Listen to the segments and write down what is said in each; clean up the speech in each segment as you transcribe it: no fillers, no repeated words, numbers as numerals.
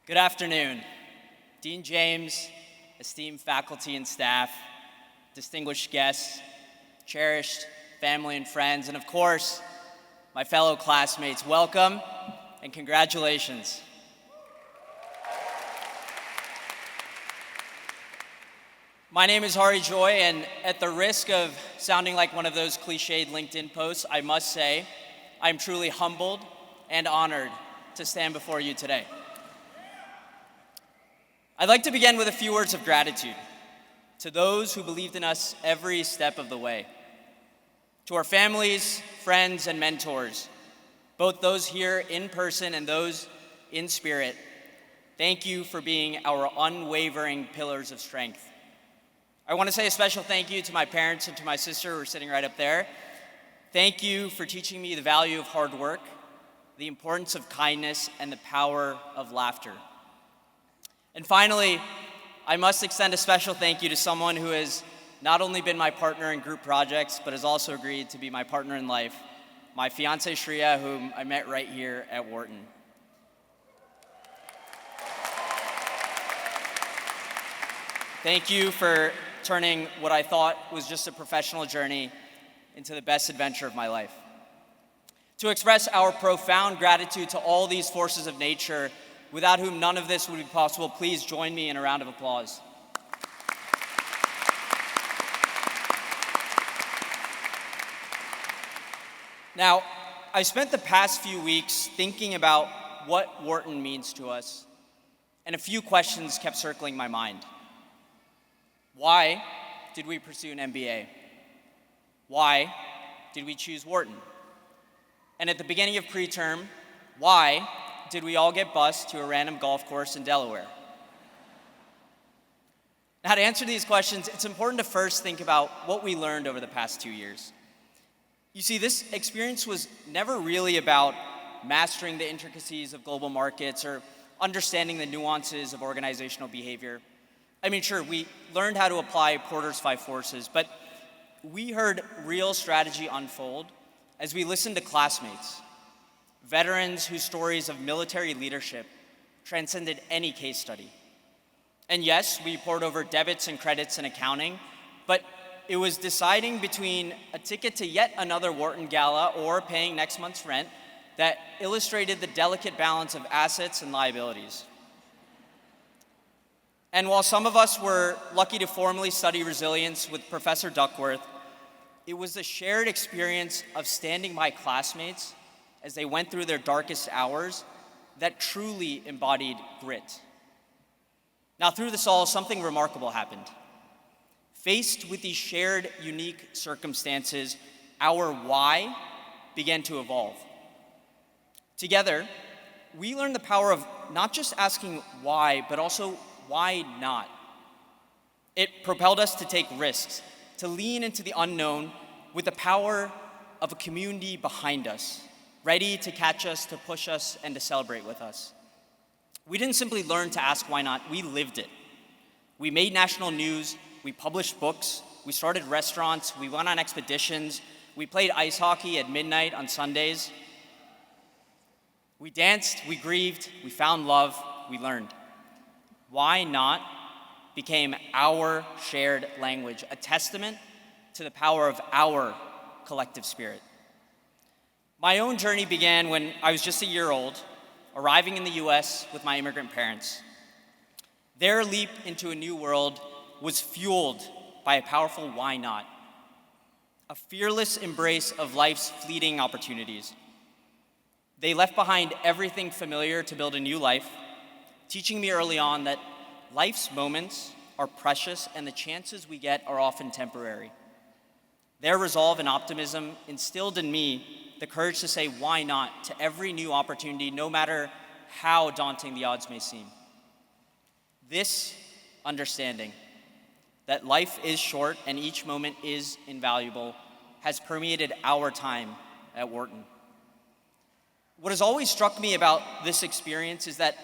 Good afternoon, Dean James, esteemed faculty and staff, distinguished guests, cherished family and friends, and of course, my fellow classmates. Welcome and congratulations. My name is Hari Joy, and at the risk of sounding like one of those cliched LinkedIn posts, I must say I'm truly humbled and honored to stand before you today. I'd like to begin with a few words of gratitude to those who believed in us every step of the way. To our families, friends, and mentors, both those here in person and those in spirit, thank you for being our unwavering pillars of strength. I want to say a special thank you to my parents and to my sister who are sitting right up there. Thank you for teaching me the value of hard work, the importance of kindness, and the power of laughter. And finally, I must extend a special thank you to someone who has not only been my partner in group projects, but has also agreed to be my partner in life, my fiancée Shreya, whom I met right here at Wharton. Thank you for turning what I thought was just a professional journey into the best adventure of my life. To express our profound gratitude to all these forces of nature, without whom none of this would be possible, please join me in a round of applause. Now, I spent the past few weeks thinking about what Wharton means to us, and a few questions kept circling my mind. Why did we pursue an MBA? Why did we choose Wharton? And at the beginning of preterm, why did we all get bused to a random golf course in Delaware? Now, to answer these questions, it's important to first think about what we learned over the past 2 years. You see, this experience was never really about mastering the intricacies of global markets or understanding the nuances of organizational behavior. I mean, sure, we learned how to apply Porter's 5 forces, but we heard real strategy unfold as we listened to classmates, veterans whose stories of military leadership transcended any case study. And yes, we pored over debits and credits and accounting, but it was deciding between a ticket to yet another Wharton gala or paying next month's rent that illustrated the delicate balance of assets and liabilities. And while some of us were lucky to formally study resilience with Professor Duckworth, it was the shared experience of standing by classmates as they went through their darkest hours that truly embodied grit. Now, through this all, something remarkable happened. Faced with these shared, unique circumstances, our why began to evolve. Together, we learned the power of not just asking why, but also why not. It propelled us to take risks, to lean into the unknown with the power of a community behind us, ready to catch us, to push us, and to celebrate with us. We didn't simply learn to ask why not, we lived it. We made national news, we published books, we started restaurants, we went on expeditions, we played ice hockey at midnight on Sundays. We danced, we grieved, we found love, we learned. Why not became our shared language, a testament to the power of our collective spirit. My own journey began when I was just a year old, arriving in the US with my immigrant parents. Their leap into a new world was fueled by a powerful why not, a fearless embrace of life's fleeting opportunities. They left behind everything familiar to build a new life, teaching me early on that life's moments are precious and the chances we get are often temporary. Their resolve and optimism instilled in me the courage to say why not to every new opportunity, no matter how daunting the odds may seem. This understanding that life is short and each moment is invaluable has permeated our time at Wharton. What has always struck me about this experience is that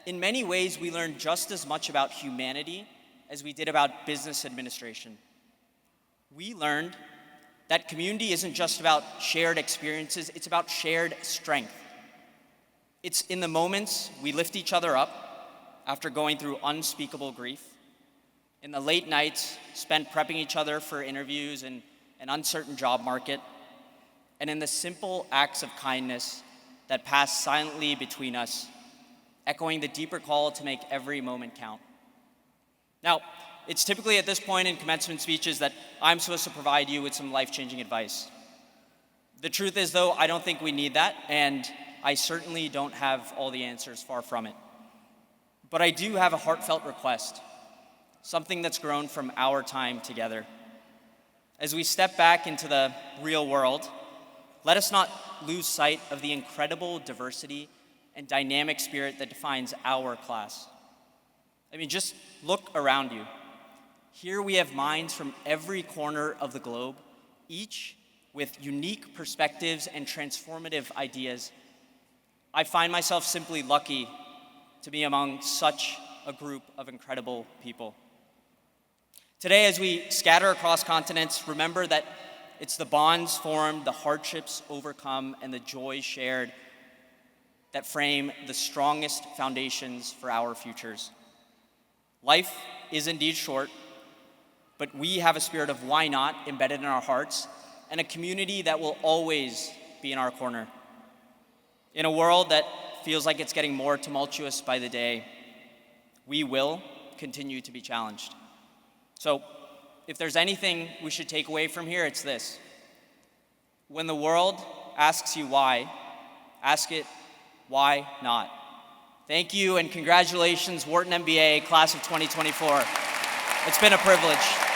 in many ways we learned just as much about humanity as we did about business administration. We learned that community isn't just about shared experiences, it's about shared strength. It's in the moments we lift each other up, after going through unspeakable grief, in the late nights spent prepping each other for interviews in an uncertain job market, and in the simple acts of kindness that pass silently between us, echoing the deeper call to make every moment count. Now, it's typically at this point in commencement speeches that I'm supposed to provide you with some life-changing advice. The truth is, though, I don't think we need that, and I certainly don't have all the answers, far from it. But I do have a heartfelt request, something that's grown from our time together. As we step back into the real world, let us not lose sight of the incredible diversity and dynamic spirit that defines our class. I mean, just look around you. Here we have minds from every corner of the globe, each with unique perspectives and transformative ideas. I find myself simply lucky to be among such a group of incredible people. Today, as we scatter across continents, remember that it's the bonds formed, the hardships overcome, and the joys shared that frame the strongest foundations for our futures. Life is indeed short, but we have a spirit of why not embedded in our hearts, and a community that will always be in our corner. In a world that feels like it's getting more tumultuous by the day, we will continue to be challenged. So, if there's anything we should take away from here, it's this. When the world asks you why, ask it, why not? Thank you and congratulations, Wharton MBA Class of 2024. It's been a privilege.